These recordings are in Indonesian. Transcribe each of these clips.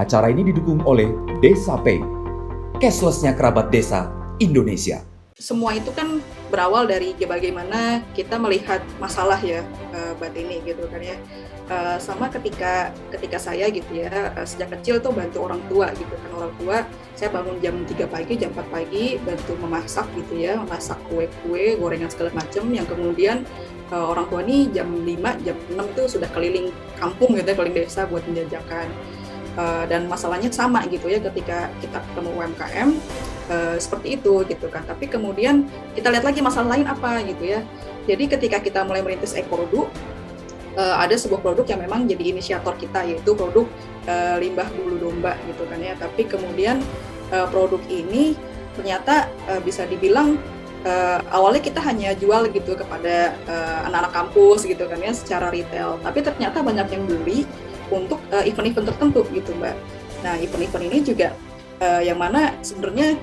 Acara ini didukung oleh Desa Pay, cashless-nya kerabat desa Indonesia. Semua itu kan berawal dari bagaimana kita melihat masalah ya, Mbak Tini gitu kan ya. Sama ketika saya gitu ya, sejak kecil tuh bantu orang tua gitu kan. Orang tua, saya bangun jam 3 pagi, jam 4 pagi, bantu memasak gitu ya, memasak kue-kue, gorengan segala macam, yang kemudian orang tua nih jam 5, jam 6 tuh sudah keliling kampung gitu ya, keliling desa buat menjajakan. Dan masalahnya sama gitu ya ketika kita ketemu UMKM seperti itu gitu kan. Tapi kemudian kita lihat lagi masalah lain apa gitu ya. Jadi ketika kita mulai merintis e-produk, ada sebuah produk yang memang jadi inisiator kita, yaitu produk limbah bulu domba gitu kan ya. Tapi kemudian produk ini ternyata bisa dibilang awalnya kita hanya jual gitu kepada anak-anak kampus gitu kan ya secara retail. Tapi ternyata banyak yang beli untuk event-event tertentu gitu Mbak. Nah event-event ini juga yang mana sebenarnya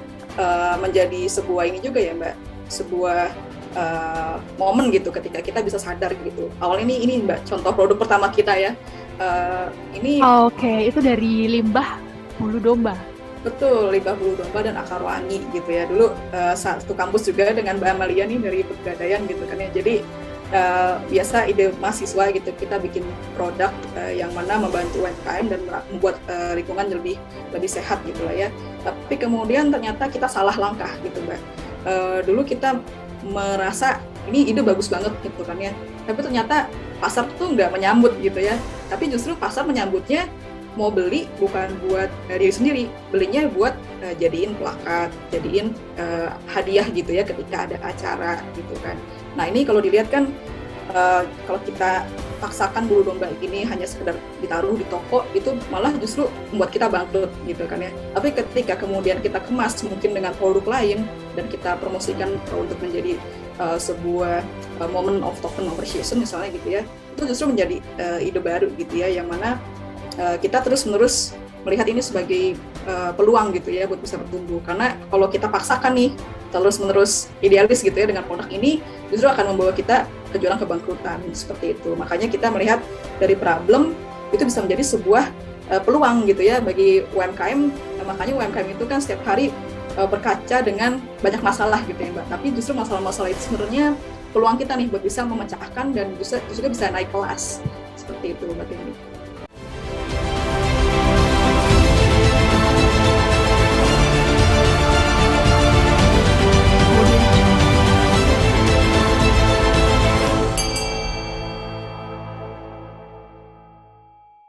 menjadi sebuah ini juga ya Mbak, sebuah momen gitu ketika kita bisa sadar gitu. Awalnya ini Mbak, contoh produk pertama kita ya. Ini Oke, itu dari limbah bulu domba. betul, limbah bulu domba dan akar wangi gitu ya. Dulu satu kampus juga dengan Mbak Amalia nih dari Pegadaian gitu kan ya. Jadi biasa ide mahasiswa gitu, kita bikin produk yang mana membantu UMKM dan membuat lingkungan lebih sehat gitu lah ya. Tapi kemudian ternyata kita salah langkah gitu Mbak. Dulu kita merasa ini ide bagus banget gitu kan ya, tapi ternyata pasar tuh nggak menyambut gitu ya. Tapi justru pasar menyambutnya mau beli bukan buat diri sendiri, belinya buat jadiin plakat, jadiin hadiah gitu ya ketika ada acara gitu kan. Nah ini kalau dilihat kan kalau kita paksakan bulu domba ini hanya sekedar ditaruh di toko, itu malah justru membuat kita bangkrut gitu kan ya. Tapi ketika kemudian kita kemas mungkin dengan produk lain dan kita promosikan untuk menjadi sebuah moment of token appreciation misalnya gitu ya, itu justru menjadi ide baru gitu ya, yang mana kita terus-menerus melihat ini sebagai peluang gitu ya buat bisa bertumbuh. Karena kalau kita paksakan nih terus-menerus idealis gitu ya dengan produk ini, justru akan membawa kita ke jurang kebangkrutan seperti itu. Makanya kita melihat dari problem itu bisa menjadi sebuah peluang gitu ya bagi UMKM. Makanya UMKM itu kan setiap hari berkaca dengan banyak masalah gitu ya Mbak. Tapi justru masalah-masalah itu sebenarnya peluang kita nih buat bisa memecahkan dan juga bisa naik kelas seperti itu Mbak Tini.